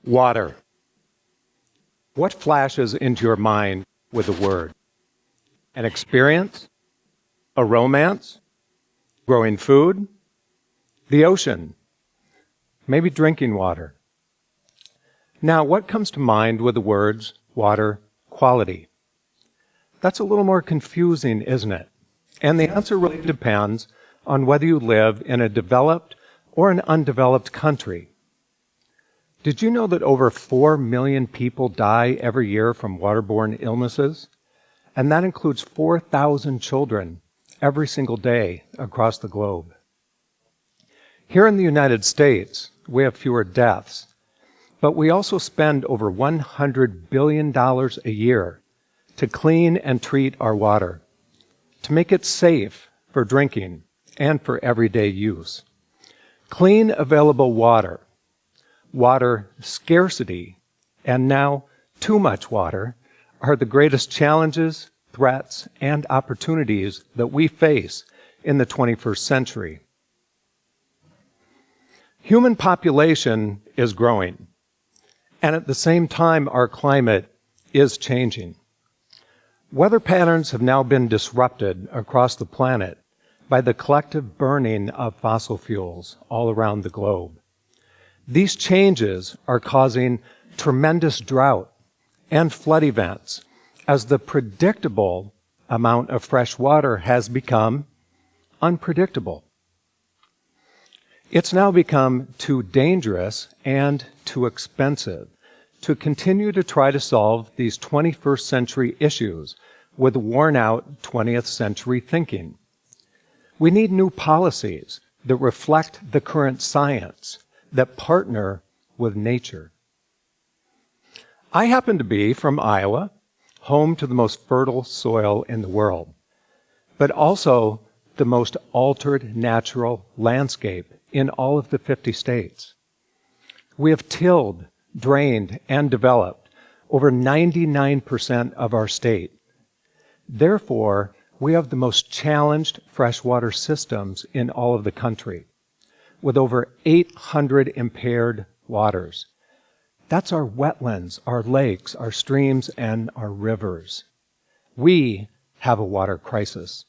Water. What flashes into your mind with a word? An experience? A romance? Growing food? The ocean? Maybe drinking water. Now, what comes to mind with the words water quality? That's a little more confusing, isn't it? And the answer really depends on whether you live in a developed or an undeveloped country. Did you know that over 4 million people die every year from waterborne illnesses? And that includes 4,000 children every single day across the globe. Here in the United States, we have fewer deaths, but we also spend over $100 billion a year to clean and treat our water, to make it safe for drinking and for everyday use. Clean, available water, water scarcity, and now too much water are the greatest challenges, threats, and opportunities that we face in the 21st century. Human population is growing, and at the same time our climate is changing. Weather patterns have now been disrupted across the planet by the collective burning of fossil fuels all around the globe. These changes are causing tremendous drought and flood events as the predictable amount of fresh water has become unpredictable. It's now become too dangerous and too expensive to continue to try to solve these 21st century issues with worn-out 20th century thinking. We need new policies that reflect the current science, that partner with nature. I happen to be from Iowa, home to the most fertile soil in the world, but also the most altered natural landscape in all of the 50 states. We have tilled, drained, and developed over 99% of our state. Therefore, we have the most challenged freshwater systems in all of the country, with over 800 impaired waters. That's our wetlands, our lakes, our streams, and our rivers. We have a water crisis.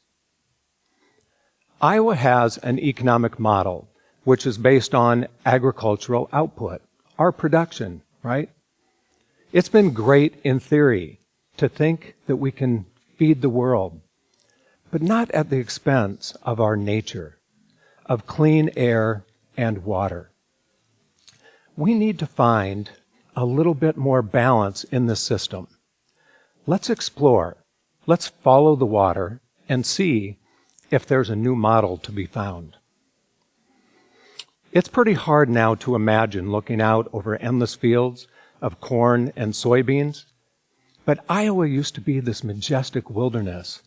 Iowa has an economic model which is based on agricultural output, our production, right? It's been great in theory to think that we can feed the world, but not at the expense of our nature, of clean air and water. We need to find a little bit more balance in this system. Let's explore, let's follow the water and see if there's a new model to be found. It's pretty hard now to imagine looking out over endless fields of corn and soybeans, but Iowa used to be this majestic wilderness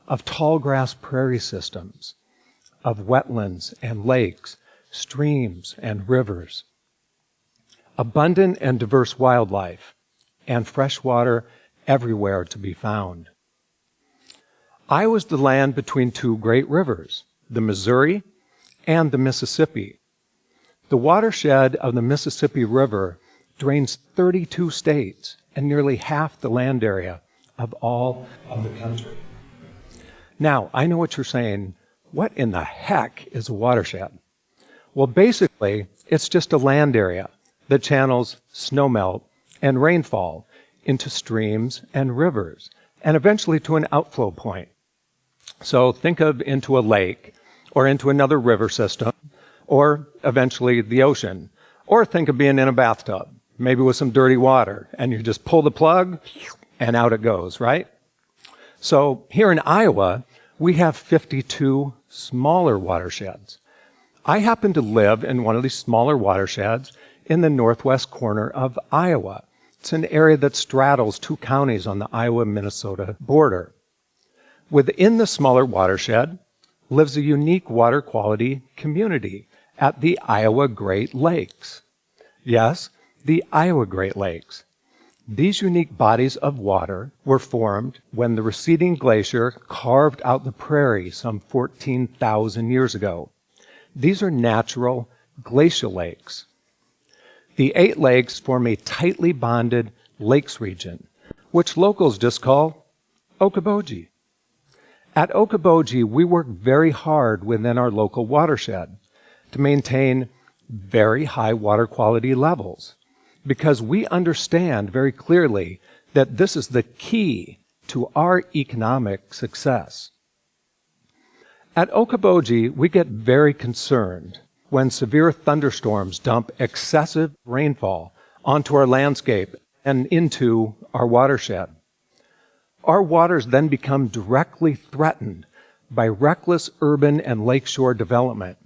of tall grass prairie systems, of wetlands and lakes, streams and rivers, abundant and diverse wildlife, and fresh water everywhere to be found. Iowa is the land between two great rivers, the Missouri and the Mississippi. The watershed of the Mississippi River drains 32 states and nearly half the land area of all of the country. Now, I know what you're saying. What in the heck is a watershed? Well, basically, it's just a land area that channels snowmelt and rainfall into streams and rivers, and eventually to an outflow point. So think of into a lake, or into another river system, or eventually the ocean. Or think of being in a bathtub, maybe with some dirty water, and you just pull the plug, and out it goes, right? So here in Iowa, we have 52 smaller watersheds. I happen to live in one of these smaller watersheds in the northwest corner of Iowa. It's an area that straddles 2 counties on the Iowa-Minnesota border. Within the smaller watershed lives a unique water quality community at the Iowa Great Lakes. Yes, the Iowa Great Lakes. These unique bodies of water were formed when the receding glacier carved out the prairie some 14,000 years ago. These are natural glacial lakes. The 8 lakes form a tightly bonded lakes region, which locals just call Okoboji. At Okoboji, we work very hard within our local watershed to maintain very high water quality levels, because we understand very clearly that this is the key to our economic success. At Okoboji, we get very concerned when severe thunderstorms dump excessive rainfall onto our landscape and into our watershed. Our waters then become directly threatened by reckless urban and lakeshore development,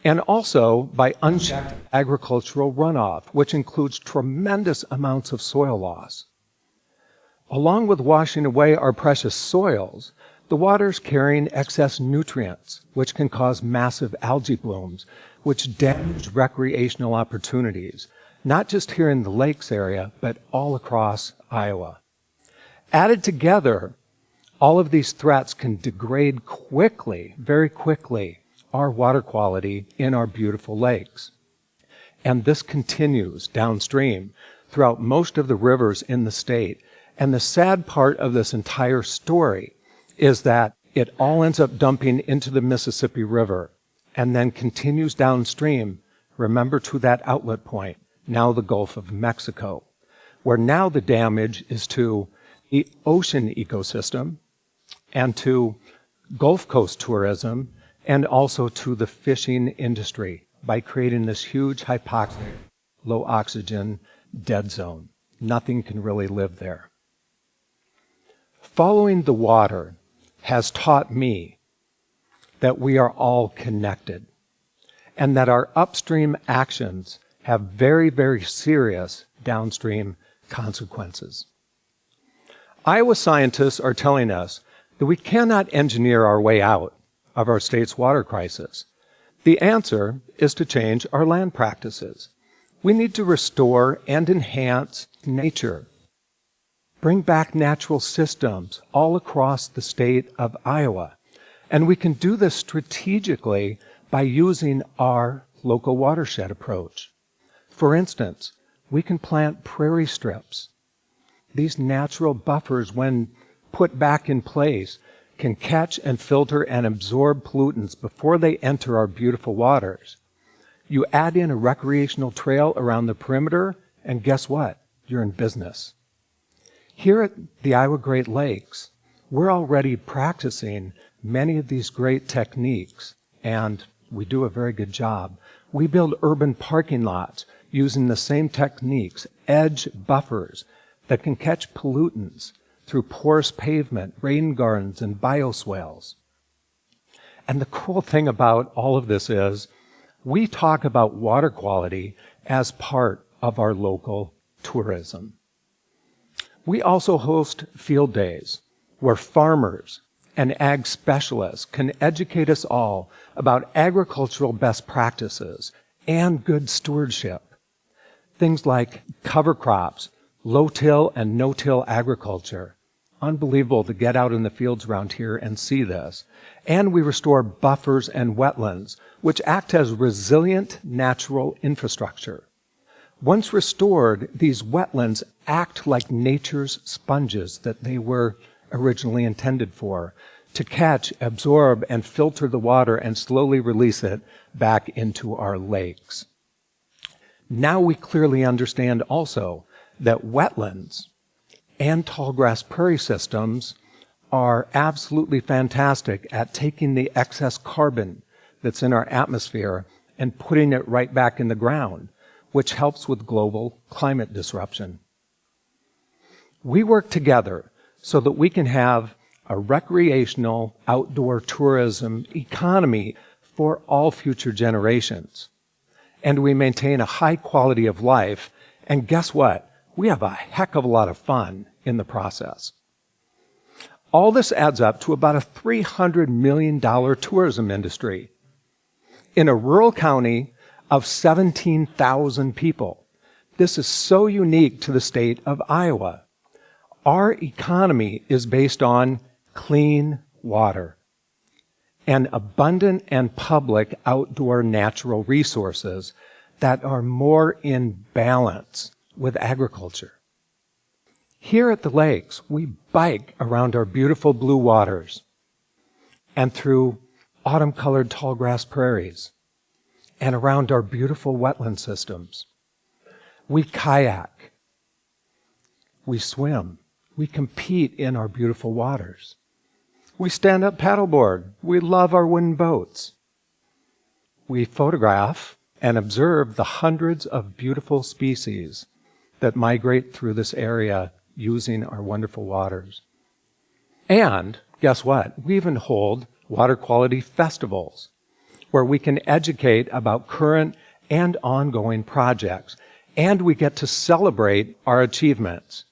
and also by unchecked agricultural runoff, which includes tremendous amounts of soil loss. Along with washing away our precious soils, the water's carrying excess nutrients, which can cause massive algae blooms, which damage recreational opportunities, not just here in the lakes area, but all across Iowa. Added together, all of these threats can degrade quickly, very quickly, our water quality in our beautiful lakes. And this continues downstream throughout most of the rivers in the state. And the sad part of this entire story is that it all ends up dumping into the Mississippi River and then continues downstream, remember, to that outlet point, now the Gulf of Mexico, where now the damage is to the ocean ecosystem and to Gulf Coast tourism and also to the fishing industry by creating this huge hypoxic, low oxygen dead zone. Nothing can really live there. Following the water has taught me that we are all connected and that our upstream actions have very, very serious downstream consequences. Iowa scientists are telling us that we cannot engineer our way out of our state's water crisis. The answer is to change our land practices. We need to restore and enhance nature. Bring back natural systems all across the state of Iowa. And we can do this strategically by using our local watershed approach. For instance, we can plant prairie strips. These natural buffers, when put back in place, can catch and filter and absorb pollutants before they enter our beautiful waters. You add in a recreational trail around the perimeter, and guess what? You're in business. Here at the Iowa Great Lakes, we're already practicing many of these great techniques, and we do a very good job. We build urban parking lots using the same techniques, edge buffers that can catch pollutants through porous pavement, rain gardens, and bioswales. And the cool thing about all of this is we talk about water quality as part of our local tourism. We also host field days where farmers and ag specialists can educate us all about agricultural best practices and good stewardship. Things like cover crops, low-till and no-till agriculture. Unbelievable to get out in the fields around here and see this. And we restore buffers and wetlands, which act as resilient natural infrastructure. Once restored, these wetlands act like nature's sponges that they were originally intended for, to catch, absorb, and filter the water and slowly release it back into our lakes. Now we clearly understand also that wetlands and tallgrass prairie systems are absolutely fantastic at taking the excess carbon that's in our atmosphere and putting it right back in the ground, which helps with global climate disruption. We work together so that we can have a recreational outdoor tourism economy for all future generations. And we maintain a high quality of life, and guess what? We have a heck of a lot of fun in the process. All this adds up to about a $300 million tourism industry. In a rural county of 17,000 people. This is so unique to the state of Iowa. Our economy is based on clean water and abundant and public outdoor natural resources that are more in balance with agriculture. Here at the lakes, we bike around our beautiful blue waters and through autumn-colored tallgrass prairies and around our beautiful wetland systems. We kayak, we swim, we compete in our beautiful waters. We stand up paddleboard, we love our wooden boats. We photograph and observe the hundreds of beautiful species that migrate through this area using our wonderful waters. And guess what? We even hold water quality festivals where we can educate about current and ongoing projects, and we get to celebrate our achievements.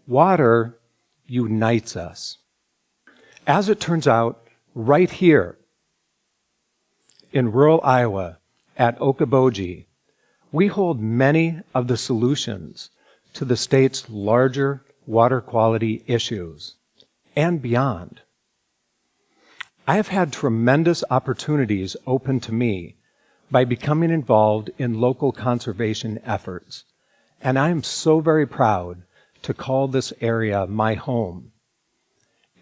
Water unites us. As it turns out, right here in rural Iowa at Okoboji, we hold many of the solutions to the state's larger water quality issues and beyond. I have had tremendous opportunities open to me by becoming involved in local conservation efforts, and I am so very proud to call this area my home.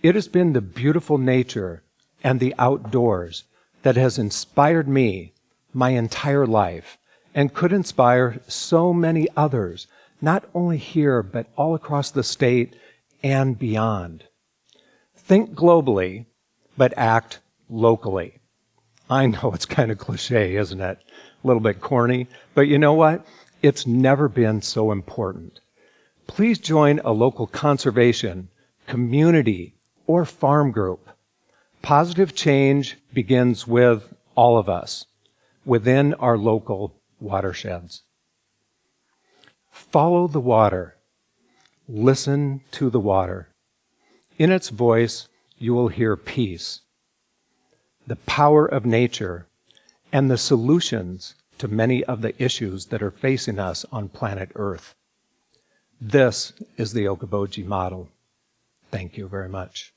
It has been the beautiful nature and the outdoors that has inspired me my entire life and could inspire so many others, not only here, but all across the state and beyond. Think globally, but act locally. I know it's kind of cliche, isn't it? A little bit corny, but you know what? It's never been so important. Please join a local conservation, community, or farm group. Positive change begins with all of us within our local watersheds. Follow the water. Listen to the water. In its voice, you will hear peace, the power of nature, and the solutions to many of the issues that are facing us on planet Earth. This is the Okoboji model. Thank you very much.